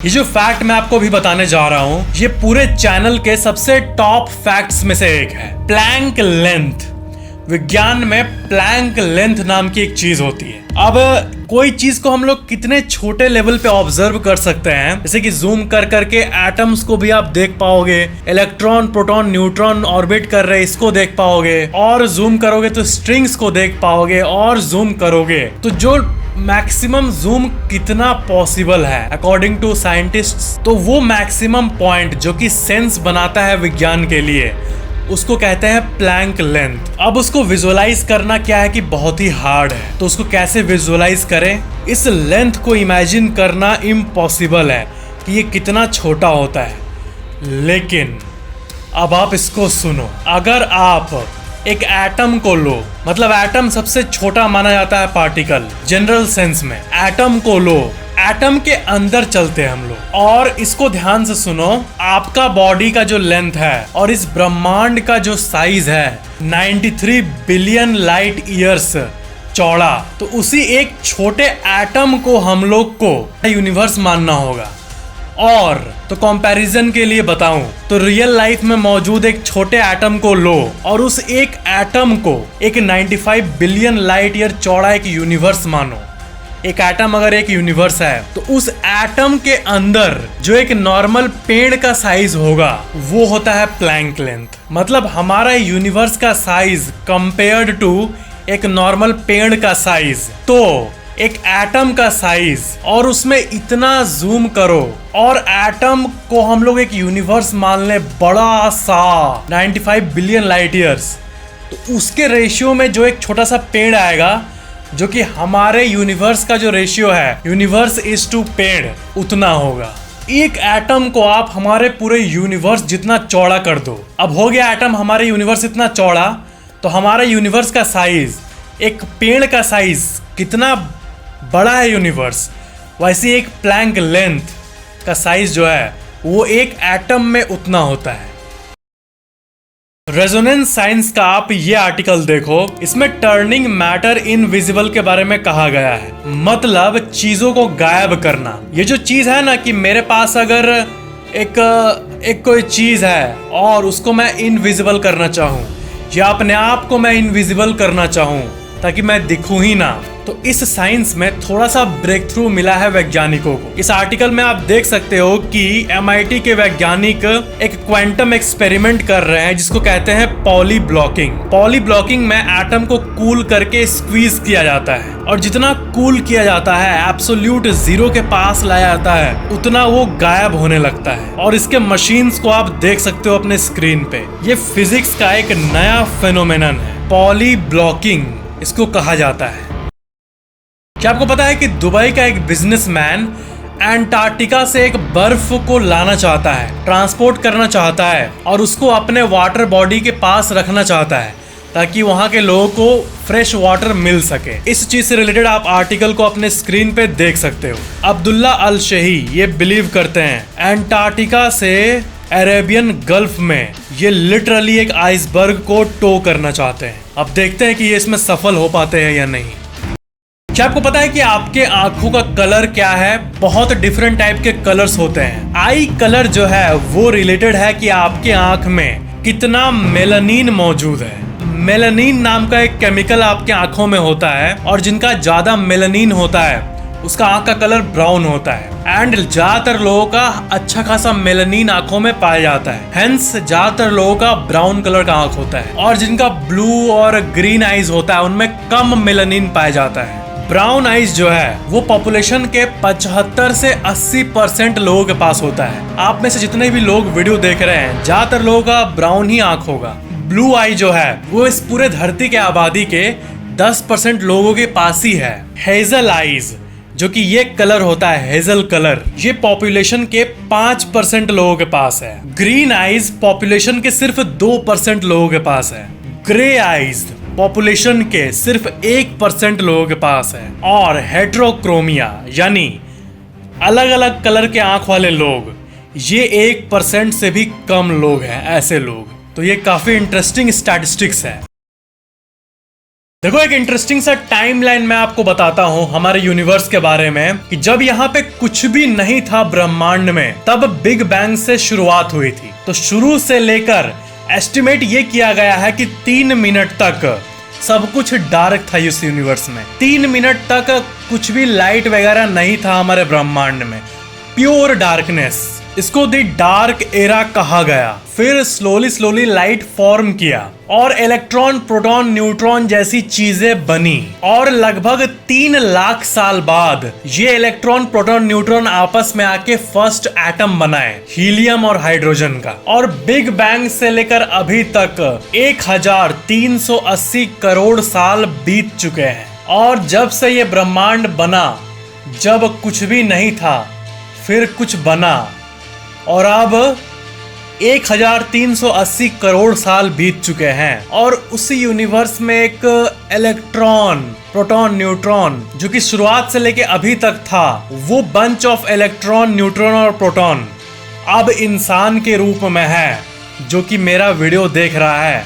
ये जो फैक्ट मैं आपको अभी बताने जा रहा हूँ ये पूरे चैनल के सबसे टॉप फैक्ट्स में से एक है। Planck length. विज्ञान में प्लैंक लेंथ नाम की एक चीज होती है। अब कोई चीज को हम लोग कितने छोटे लेवल पे ऑब्जर्व कर सकते हैं, जैसे कि जूम कर करके एटम्स को भी आप देख पाओगे, इलेक्ट्रॉन प्रोटॉन न्यूट्रॉन ऑर्बिट कर रहे इसको देख पाओगे, और जूम करोगे तो स्ट्रिंग्स को देख पाओगे, और जूम करोगे तो जो मैक्सिमम जूम कितना पॉसिबल है अकॉर्डिंग टू साइंटिस्ट्स, तो वो मैक्सिमम पॉइंट जो कि सेंस बनाता है विज्ञान के लिए उसको कहते हैं प्लैंक लेंथ। अब उसको विजुअलाइज करना क्या है कि बहुत ही हार्ड है, तो उसको कैसे विजुअलाइज करें, इस लेंथ को इमेजिन करना इम्पॉसिबल है कि ये कितना छोटा होता है। लेकिन अब आप इसको सुनो, अगर आप एक एटम को लो, मतलब एटम सबसे छोटा माना जाता है पार्टिकल जनरल सेंस में, एटम को लो, एटम के अंदर चलते हैं हम लोग, और इसको ध्यान से सुनो, आपका बॉडी का जो लेंथ है और इस ब्रह्मांड का जो साइज है 93 बिलियन लाइट ईयर्स चौड़ा, तो उसी एक छोटे एटम को हम लोग को यूनिवर्स मानना होगा। और तो कंपैरिजन के लिए बताऊं तो रियल लाइफ में मौजूद एक छोटे एटम को लो और उस एक एटम को एक 95 बिलियन लाइट ईयर चौड़ा एक यूनिवर्स मानो। एक एटम अगर एक यूनिवर्स है तो उस एटम के अंदर जो एक नॉर्मल पेड़ का साइज होगा वो होता है प्लैंक लेंथ। मतलब हमारा यूनिवर्स का साइज कंपेयर्ड टू एक नॉर्मल पेड़ का साइज, तो एक एटम का साइज, और उसमें इतना जूम करो और एटम को हम लोग एक यूनिवर्स मान ले बड़ा सा 95 बिलियन लाइट ईयर्स, तो उसके रेशियो में जो एक छोटा सा पेड़ आएगा, जो कि हमारे यूनिवर्स का जो रेशियो है यूनिवर्स इज टू पेड़ उतना होगा। एक एटम को आप हमारे पूरे यूनिवर्स जितना चौड़ा कर दो, अब हो गया एटम हमारे यूनिवर्स इतना चौड़ा, तो हमारे यूनिवर्स का साइज एक पेड़ का साइज कितना बड़ा है यूनिवर्स, वैसे एक प्लैंक लेंथ का साइज जो है वो एक एटम में उतना होता है। रेजोनेंस साइंस का आप ये आर्टिकल देखो, इसमें टर्निंग मैटर इनविजिबल के बारे में कहा गया है, मतलब चीजों को गायब करना। ये जो चीज है ना कि मेरे पास अगर एक कोई चीज है और उसको मैं इनविजिबल करना चाहूं या अपने आप को मैं इनविजिबल करना चाहूं ताकि मैं दिखूं ही ना, तो इस साइंस में थोड़ा सा ब्रेक थ्रू मिला है वैज्ञानिकों को। इस आर्टिकल में आप देख सकते हो कि MIT के वैज्ञानिक एक क्वांटम एक्सपेरिमेंट कर रहे हैं जिसको कहते हैं पॉली ब्लॉकिंग। पॉली ब्लॉकिंग में एटम को कूल करके स्क्वीज किया जाता है, और जितना कूल किया जाता है एब्सोल्यूट जीरो के पास लाया जाता है उतना वो गायब होने लगता है। और इसके मशीन्स को आप देख सकते हो अपने स्क्रीन पे। ये फिजिक्स का एक नया फेनोमेनन है, पॉली ब्लॉकिंग इसको कहा जाता है। क्या आपको पता है कि दुबई का एक बिजनेसमैन अंटार्कटिका से एक बर्फ को लाना चाहता है, ट्रांसपोर्ट करना चाहता है, और उसको अपने वाटर बॉडी के पास रखना चाहता है ताकि वहां के लोगों को फ्रेश वाटर मिल सके। इस चीज से रिलेटेड आप आर्टिकल को अपने स्क्रीन पे देख सकते हो। अब्दुल्ला अल शही ये बिलीव करते हैं अंटार्कटिका से अरेबियन गल्फ में ये लिटरली एक आइसबर्ग को टो करना चाहते हैं। अब देखते हैं कि ये इसमें सफल हो पाते हैं या नहीं। क्या आपको पता है कि आपके आंखों का कलर क्या है? बहुत डिफरेंट टाइप के कलर्स होते हैं। आई कलर जो है वो रिलेटेड है कि आपके आंख में कितना मेलानिन मौजूद है। मेलानिन नाम का एक केमिकल आपके आंखों में होता है, और जिनका ज्यादा मेलानिन होता है उसका आंख का कलर ब्राउन होता है। एंड ज्यादातर लोगों का अच्छा खासा मेलानिन आंखों में पाया जाता है, हेंस ज्यादातर लोगों का ब्राउन कलर का आंख होता है। और जिनका ब्लू और ग्रीन आईज होता है उनमें कम मेलानिन पाया जाता है। ब्राउन आइज जो है वो पॉपुलेशन के 75 से 80% लोगों के पास होता है। आप में से जितने भी लोग वीडियो देख रहे हैं ज्यादातर लोगों का ब्राउन ही आंख होगा। ब्लू आई जो है वो इस पूरे धरती के आबादी के 10% लोगों के पास ही है। हेजल आइज जो कि ये कलर होता है हेजल कलर, ये पॉपुलेशन के 5% लोगों के पास है। ग्रीन आइज पॉपुलेशन के सिर्फ 2% लोगों के पास है। ग्रे आइज पॉपुलेशन के सिर्फ 1% लोगों के पास है। और हेट्रोक्रोमिया यानी अलग अलग कलर के आंख वाले लोग, ये 1% से भी कम लोग हैं ऐसे लोग। तो ये काफी इंटरेस्टिंग स्टैटिस्टिक्स है। देखो, एक इंटरेस्टिंग सा टाइमलाइन मैं आपको बताता हूँ हमारे यूनिवर्स के बारे में कि जब यहाँ पे कुछ भी नहीं था ब्रह्मांड में, तब बिग बैंग से शुरुआत हुई थी। तो शुरू से लेकर एस्टिमेट ये किया गया है कि 3 मिनट तक सब कुछ डार्क था इस यूनिवर्स में। 3 मिनट तक कुछ भी लाइट वगैरह नहीं था हमारे ब्रह्मांड में, प्योर डार्कनेस। इसको द डार्क एरा कहा गया। फिर स्लोली लाइट फॉर्म किया और इलेक्ट्रॉन, प्रोटॉन, न्यूट्रॉन जैसी चीजें बनी और लगभग 3 लाख साल बाद ये इलेक्ट्रॉन, प्रोटॉन, न्यूट्रॉन आपस में आके फर्स्ट एटम बनाए, हीलियम और हाइड्रोजन का। और बिग बैंग से लेकर अभी तक 1380 करोड़ साल बीत चुके हैं। और जब से ये ब्रह्मांड बना, जब कुछ भी नहीं था फिर कुछ बना, और अब 1380 करोड़ साल बीत चुके हैं। और उसी यूनिवर्स में एक इलेक्ट्रॉन, प्रोटॉन, न्यूट्रॉन जो कि शुरुआत से लेके अभी तक था, वो बंच ऑफ इलेक्ट्रॉन, न्यूट्रॉन और प्रोटॉन अब इंसान के रूप में है, जो कि मेरा वीडियो देख रहा है,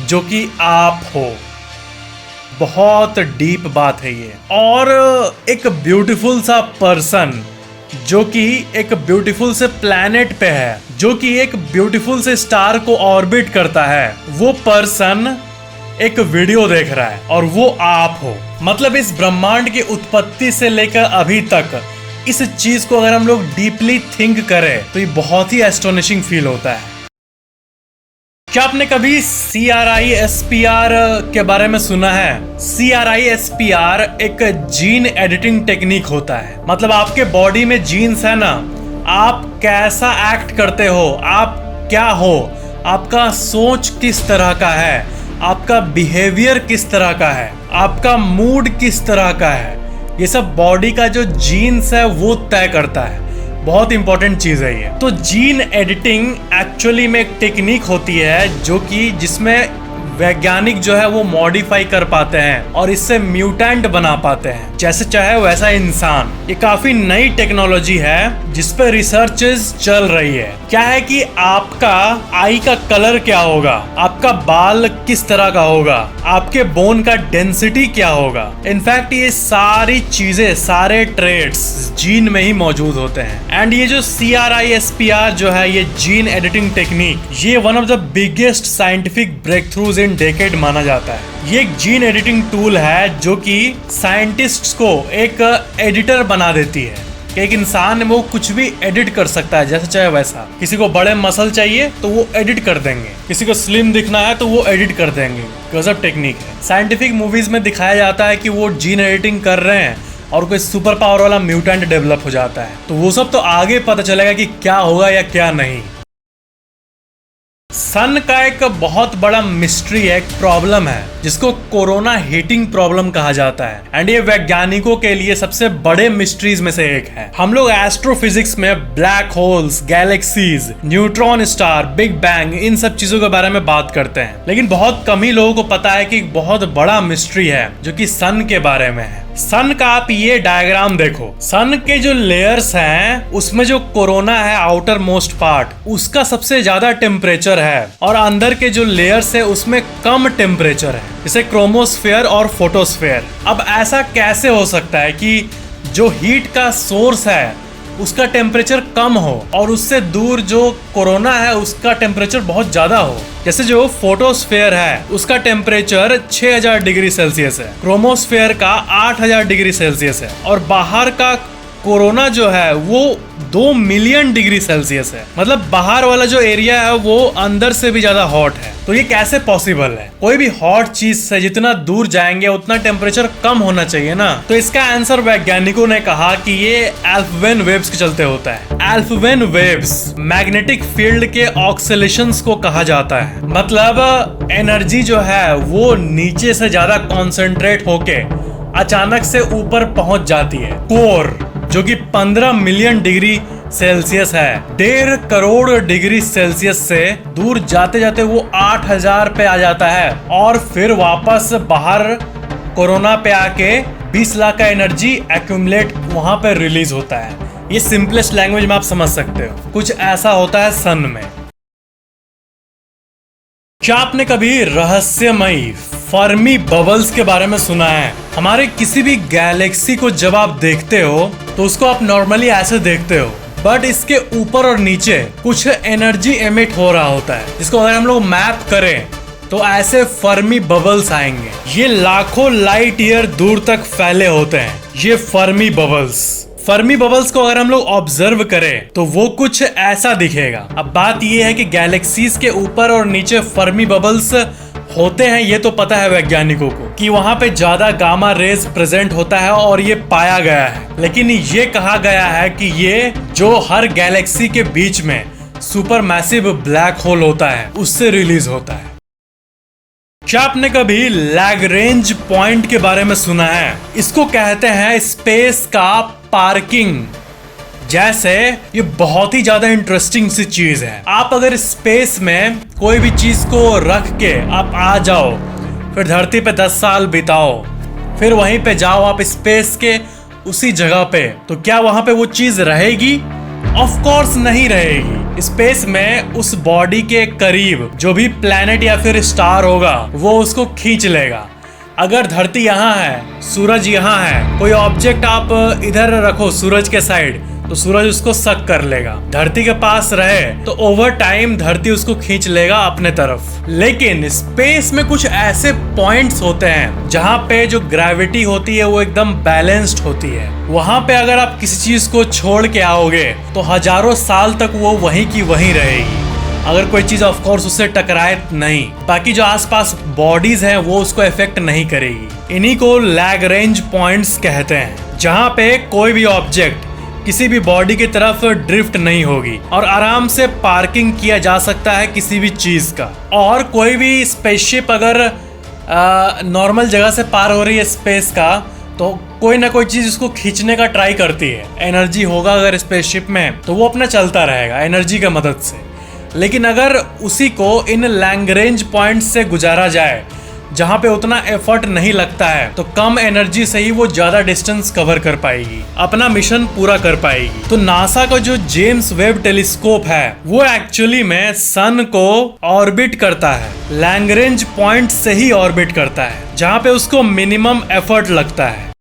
जो कि आप हो। बहुत डीप बात है ये। और एक ब्यूटीफुल सा पर्सन जो कि एक ब्यूटीफुल से प्लैनेट पे है, जो कि एक ब्यूटीफुल से स्टार को ऑर्बिट करता है, वो पर्सन एक वीडियो देख रहा है और वो आप हो। मतलब इस ब्रह्मांड की उत्पत्ति से लेकर अभी तक इस चीज को अगर हम लोग डीपली थिंक करें तो ये बहुत ही एस्टोनिशिंग फील होता है। क्या आपने कभी CRISPR के बारे में सुना है? CRISPR एक जीन एडिटिंग टेक्निक होता है। मतलब आपके बॉडी में जीन्स है ना, आप कैसा एक्ट करते हो, आप क्या हो, आपका सोच किस तरह का है, आपका बिहेवियर किस तरह का है, आपका मूड किस तरह का है, ये सब बॉडी का जो जीन्स है वो तय करता है। बहुत इंपॉर्टेंट चीज है ये। तो जीन एडिटिंग एक्चुअली में एक टेक्निक होती है जो कि जिसमें वैज्ञानिक जो है वो मॉडिफाई कर पाते हैं और इससे म्यूटेंट बना पाते हैं, जैसे चाहे वैसा इंसान। ये काफी नई टेक्नोलॉजी है जिस पे रिसर्चेस चल रही है। क्या है कि आपका आई का कलर क्या होगा, आपका बाल किस तरह का होगा, आपके बोन का डेंसिटी क्या होगा। इनफैक्ट ये सारी चीजें, सारे ट्रेड्स जीन में ही मौजूद होते हैं। एंड ये जो CRISPR जो है, ये जीन एडिटिंग टेक्निक, ये one of the biggest scientific breakthroughs in decade माना जाता है। ये एक जीन एडिटिंग टूल है जो कि साइंटिस्ट्स को एक एडिटर बना देती है कि एक इंसान वो कुछ भी एडिट कर सकता है, जैसे चाहे वैसा। किसी को बड़े मसल चाहिए तो वो एडिट कर देंगे, किसी को स्लिम दिखना है तो वो एडिट कर देंगे। गजब टेक्निक है। साइंटिफिक मूवीज में दिखाया जाता है कि वो जीन एडिटिंग कर रहे हैं और कोई सुपर पावर वाला म्यूटेंट डेवलप हो जाता है। तो वो सब तो आगे पता चलेगा कि क्या होगा या क्या नहीं। सन का एक बहुत बड़ा मिस्ट्री है, एक प्रॉब्लम है जिसको कोरोना हीटिंग प्रॉब्लम कहा जाता है। एंड ये वैज्ञानिकों के लिए सबसे बड़े मिस्ट्रीज में से एक है। हम लोग एस्ट्रोफिजिक्स में black holes, galaxies, neutron star, big bang, इन सब चीजों के बारे में बात करते हैं, लेकिन बहुत कम ही लोगों को पता है कि एक बहुत बड़ा मिस्ट्री है जो कि सन के बारे में है। सन का आप ये डायग्राम देखो, सन के जो लेयर्स हैं उसमें जो कोरोना है, आउटर मोस्ट पार्ट, उसका सबसे ज्यादा टेम्परेचर है और अंदर के जो लेयर्स है उसमें कम टेम्परेचर है, जैसे क्रोमोस्फेयर और फोटोस्फेयर। अब ऐसा कैसे हो सकता है कि जो हीट का सोर्स है उसका टेम्परेचर कम हो और उससे दूर जो कोरोना है उसका टेम्परेचर बहुत ज्यादा हो? जैसे जो फोटोस्फेयर है उसका टेम्परेचर 6000 डिग्री सेल्सियस है, क्रोमोस्फेयर का 8000 डिग्री सेल्सियस है, और बाहर का कोरोना जो है वो 2 मिलियन डिग्री सेल्सियस है। मतलब बाहर वाला जो एरिया है वो अंदर से भी ज्यादा हॉट है। तो ये कैसे पॉसिबल है? कोई भी हॉट चीज से जितना दूर जाएंगे उतना टेम्परेचर कम होना चाहिए ना। तो इसका आंसर वैज्ञानिकों ने कहा कि ये एल्फवेन वेव्स के चलते होता है। एल्फवेन वेव्स मैग्नेटिक फील्ड के ऑक्सिलेशंस को कहा जाता है। मतलब एनर्जी जो है वो नीचे से ज्यादा कॉन्सेंट्रेट होके अचानक से ऊपर पहुंच जाती है। कोर जो कि 15 मिलियन डिग्री सेल्सियस है, 1.5 करोड़ डिग्री सेल्सियस से दूर जाते जाते वो 8000 पे आ जाता है और फिर वापस बाहर कोरोना पे आके 20 लाख का एनर्जी एक्यूमुलेट वहां पे रिलीज होता है। ये सिंपलेस्ट लैंग्वेज में आप समझ सकते हो। कुछ ऐसा होता है सन में। क्या आपने कभी रहस्यमयी फर्मी बबल्स के बारे में सुना है? हमारे किसी भी गैलेक्सी को जब आप देखते हो तो उसको आप नॉर्मली ऐसे देखते हो, बट इसके ऊपर और नीचे कुछ एनर्जी एमिट हो रहा होता है, जिसको अगर हम लोग मैप करें तो ऐसे फर्मी बबल्स आएंगे। ये लाखों लाइट ईयर दूर तक फैले होते हैं, ये फर्मी बबल्स। फर्मी बबल्स को अगर हम लोग ऑब्जर्व करें तो वो कुछ ऐसा दिखेगा। अब बात ये है कि गैलेक्सीज के ऊपर और नीचे फर्मी बबल्स होते हैं, ये तो पता है वैज्ञानिकों को कि वहां पे ज्यादा गामा रेज प्रेजेंट होता है और ये पाया गया है। लेकिन ये कहा गया है कि ये जो हर गैलेक्सी के बीच में सुपर मैसिव ब्लैक होल होता है उससे रिलीज होता है। क्या आपने कभी लैग्रेंज पॉइंट के बारे में सुना है? इसको कहते हैं स्पेस का पार्किंग। जैसे ये बहुत ही ज्यादा इंटरेस्टिंग सी चीज है। आप अगर स्पेस में कोई भी चीज को रख के आप आ जाओ, फिर धरती पे 10 साल बिताओ, फिर वहीं पे जाओ आप स्पेस के उसी जगह पे, तो क्या वहां पे वो चीज रहेगी? ऑफ कोर्स नहीं रहेगी। स्पेस में उस बॉडी के करीब जो भी प्लैनेट या फिर स्टार होगा वो उसको खींच लेगा। अगर धरती यहाँ है, सूरज यहाँ है, कोई ऑब्जेक्ट आप इधर रखो सूरज के साइड, तो सूरज उसको सक कर लेगा। धरती के पास रहे तो ओवर टाइम धरती उसको खींच लेगा अपने तरफ। लेकिन स्पेस में कुछ ऐसे पॉइंट्स होते हैं जहाँ पे जो ग्रेविटी होती है वो एकदम बैलेंस्ड होती है। वहां पे अगर आप किसी चीज को छोड़ के आओगे तो हजारों साल तक वो वहीं की वहीं रहेगी, अगर कोई चीज ऑफ कोर्स उससे टकराए नहीं। बाकी जो आसपास बॉडीज हैं वो उसको इफेक्ट नहीं करेगी। इन्हीं को लैग्रेंज पॉइंट्स कहते हैं, जहाँ पे कोई भी ऑब्जेक्ट किसी भी बॉडी की तरफ ड्रिफ्ट नहीं होगी और आराम से पार्किंग किया जा सकता है किसी भी चीज का। और कोई भी स्पेसशिप अगर नॉर्मल जगह से पार हो रही है स्पेस का, तो कोई ना कोई चीज उसको खींचने का ट्राई करती है। एनर्जी होगा अगर स्पेसशिप में तो वो अपना चलता रहेगा एनर्जी की मदद से। लेकिन अगर उसी को इन लैग्रेंज पॉइंट से गुजारा जाए जहां पे उतना एफर्ट नहीं लगता है, तो कम एनर्जी से ही वो ज्यादा डिस्टेंस कवर कर पाएगी, अपना मिशन पूरा कर पाएगी। तो नासा का जो जेम्स वेब टेलीस्कोप है वो एक्चुअली में सन को ऑर्बिट करता है, लैग्रेंज पॉइंट से ही ऑर्बिट करता है, जहां पे उसको मिनिमम एफर्ट लगता है।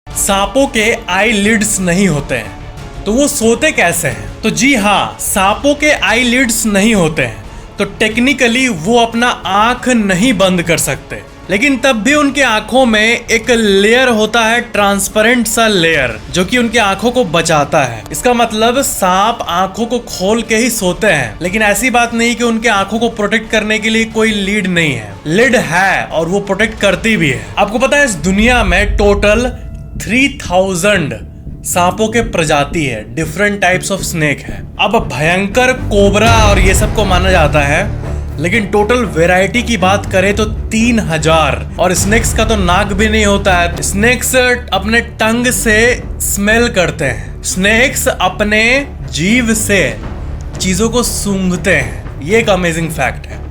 सांपों के आई लिड्स नहीं होते हैं, तो वो सोते कैसे हैं? तो जी हाँ, सांपों के आई लिड्स नहीं होते हैं, तो टेक्निकली वो अपना आंख नहीं बंद कर सकते, लेकिन तब भी उनके आंखों में एक लेयर होता है, ट्रांसपेरेंट सा लेयर, जो कि उनके आंखों को बचाता है। इसका मतलब सांप आंखों को खोल के ही सोते हैं, लेकिन ऐसी बात नहीं कि उनके आंखों को प्रोटेक्ट करने के लिए कोई लीड नहीं है। लीड है और वो प्रोटेक्ट करती भी है। आपको पता है इस दुनिया में टोटल 3000 सांपों के प्रजाति है, डिफरेंट टाइप्स ऑफ स्नेक है। अब भयंकर कोबरा और ये सब को माना जाता है, लेकिन टोटल वैरायटी की बात करें तो 3000। और स्नेक्स का तो नाक भी नहीं होता है। स्नेक्स अपने टंग से स्मेल करते हैं। स्नेक्स अपने जीभ से चीजों को सूंघते हैं। ये एक अमेजिंग फैक्ट है।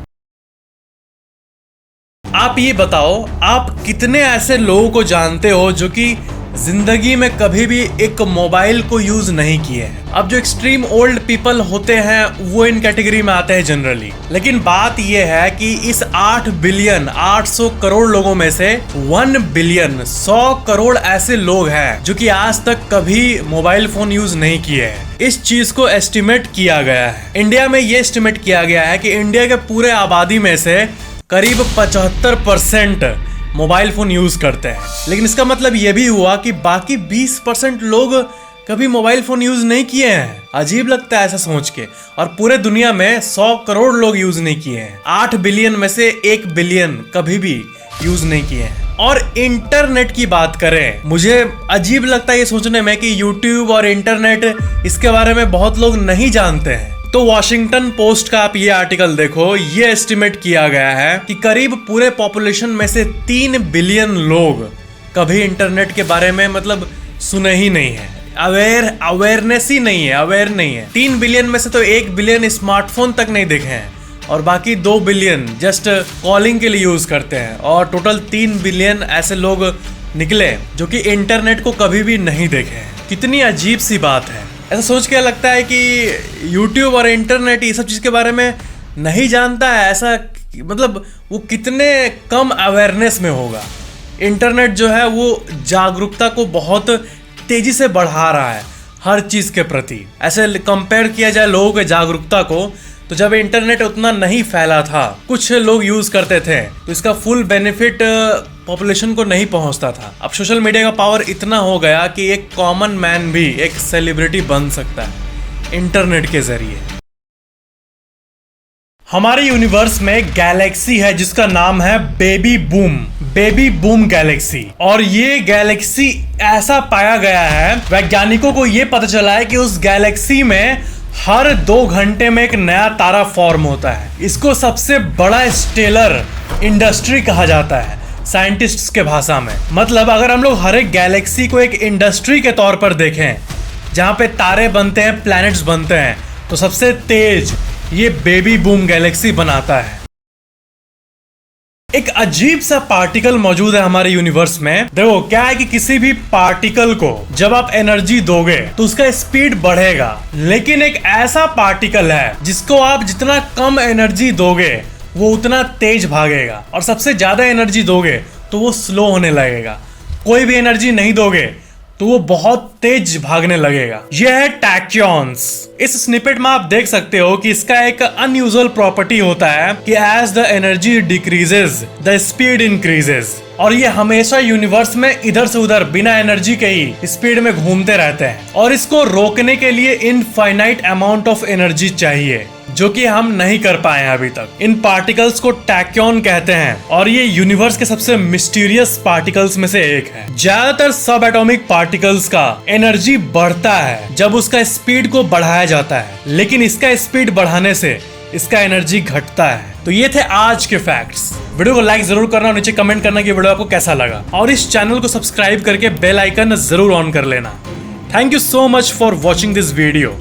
आप ये बताओ, आप कितने ऐसे लोगों को जानते हो जो कि जिंदगी में कभी भी एक मोबाइल को यूज नहीं किए हैं? अब जो एक्सट्रीम ओल्ड पीपल होते हैं वो इन कैटेगरी में आते हैं जनरली। लेकिन बात ये है कि इस 8 बिलियन 800 करोड़ लोगों में से 1 बिलियन 100 करोड़ ऐसे लोग हैं जो कि आज तक कभी मोबाइल फोन यूज नहीं किए हैं। इस चीज को एस्टिमेट किया गया है। इंडिया में ये एस्टिमेट किया गया है कि इंडिया के पूरे आबादी में से करीब 75% मोबाइल फोन यूज करते हैं। लेकिन इसका मतलब ये भी हुआ कि बाकी 20% लोग कभी मोबाइल फोन यूज नहीं किए हैं। अजीब लगता है ऐसा सोच के। और पूरे दुनिया में 100 करोड़ लोग यूज नहीं किए हैं। 8 बिलियन में से 1 बिलियन कभी भी यूज नहीं किए हैं। और इंटरनेट की बात करें, मुझे अजीब लगता है ये सोचने में कि यूट्यूब और इंटरनेट, इसके बारे में बहुत लोग नहीं जानते हैं। तो वॉशिंगटन पोस्ट का आप ये आर्टिकल देखो, ये एस्टिमेट किया गया है कि करीब पूरे पॉपुलेशन में से 3 बिलियन लोग कभी इंटरनेट के बारे में मतलब सुने ही नहीं है। अवेयरनेस ही नहीं है, अवेयर नहीं है। 3 बिलियन में से तो 1 बिलियन स्मार्टफोन तक नहीं देखे हैं और बाकी 2 बिलियन जस्ट कॉलिंग के लिए यूज करते हैं। और टोटल 3 बिलियन ऐसे लोग निकले जो कि इंटरनेट को कभी भी नहीं देखे हैं। कितनी अजीब सी बात है। ऐसा सोच के लगता है कि यूट्यूब और इंटरनेट ये सब चीज़ के बारे में नहीं जानता है। ऐसा मतलब वो कितने कम अवेयरनेस में होगा। इंटरनेट जो है वो जागरूकता को बहुत तेजी से बढ़ा रहा है हर चीज के प्रति। ऐसे कंपेयर किया जाए लोगों के जागरूकता को, तो जब इंटरनेट उतना नहीं फैला था, कुछ लोग यूज करते थे, तो इसका फुल बेनिफिट पॉपुलेशन को नहीं पहुंचता था। अब सोशल मीडिया का पावर इतना हो गया कि एक कॉमन मैन भी एक सेलिब्रिटी बन सकता है इंटरनेट के जरिए। हमारे यूनिवर्स में गैलेक्सी है जिसका नाम है बेबी बूम गैलेक्सी। और ये गैलेक्सी ऐसा पाया गया है, वैज्ञानिकों को ये पता चला है कि उस गैलेक्सी में हर 2 घंटे में एक नया तारा फॉर्म होता है। इसको सबसे बड़ा स्टेलर इंडस्ट्री कहा जाता है साइंटिस्ट्स के भाषा में। मतलब अगर हम लोग हर एक गैलेक्सी को एक इंडस्ट्री के तौर पर देखें जहां पे तारे बनते हैं, प्लैनेट्स बनते हैं, तो सबसे तेज ये बेबी बूम गैलेक्सी बनाता है। एक अजीब सा पार्टिकल मौजूद है हमारे यूनिवर्स में। देखो क्या है कि किसी भी पार्टिकल को जब आप एनर्जी दोगे तो उसका स्पीड बढ़ेगा, लेकिन एक ऐसा पार्टिकल है जिसको आप जितना कम एनर्जी दोगे वो उतना तेज भागेगा, और सबसे ज्यादा एनर्जी दोगे तो वो स्लो होने लगेगा। कोई भी एनर्जी नहीं दोगे तो वो बहुत तेज भागने लगेगा। यह है टैक्यॉन्स। इस स्निपेट में आप देख सकते हो कि इसका एक अनयूजुअल प्रॉपर्टी होता है कि as the energy decreases the speed increases, और ये हमेशा यूनिवर्स में इधर से उधर बिना एनर्जी के ही स्पीड में घूमते रहते हैं। और इसको रोकने के लिए इनफाइनाइट अमाउंट ऑफ एनर्जी चाहिए, जो कि हम नहीं कर पाए हैं अभी तक। इन पार्टिकल्स को टैक्यॉन कहते हैं, और ये यूनिवर्स के सबसे मिस्टीरियस पार्टिकल्स में से एक है। ज्यादातर सब एटॉमिक पार्टिकल्स का एनर्जी बढ़ता है जब उसका स्पीड को बढ़ाया जाता है, लेकिन इसका स्पीड बढ़ाने से इसका एनर्जी घटता है। तो ये थे आज के फैक्ट्स। वीडियो को लाइक जरूर करना और नीचे कमेंट करना कि वीडियो आपको कैसा लगा, और इस चैनल को सब्सक्राइब करके बेल आइकन जरूर ऑन कर लेना। Thank you so much for watching this video.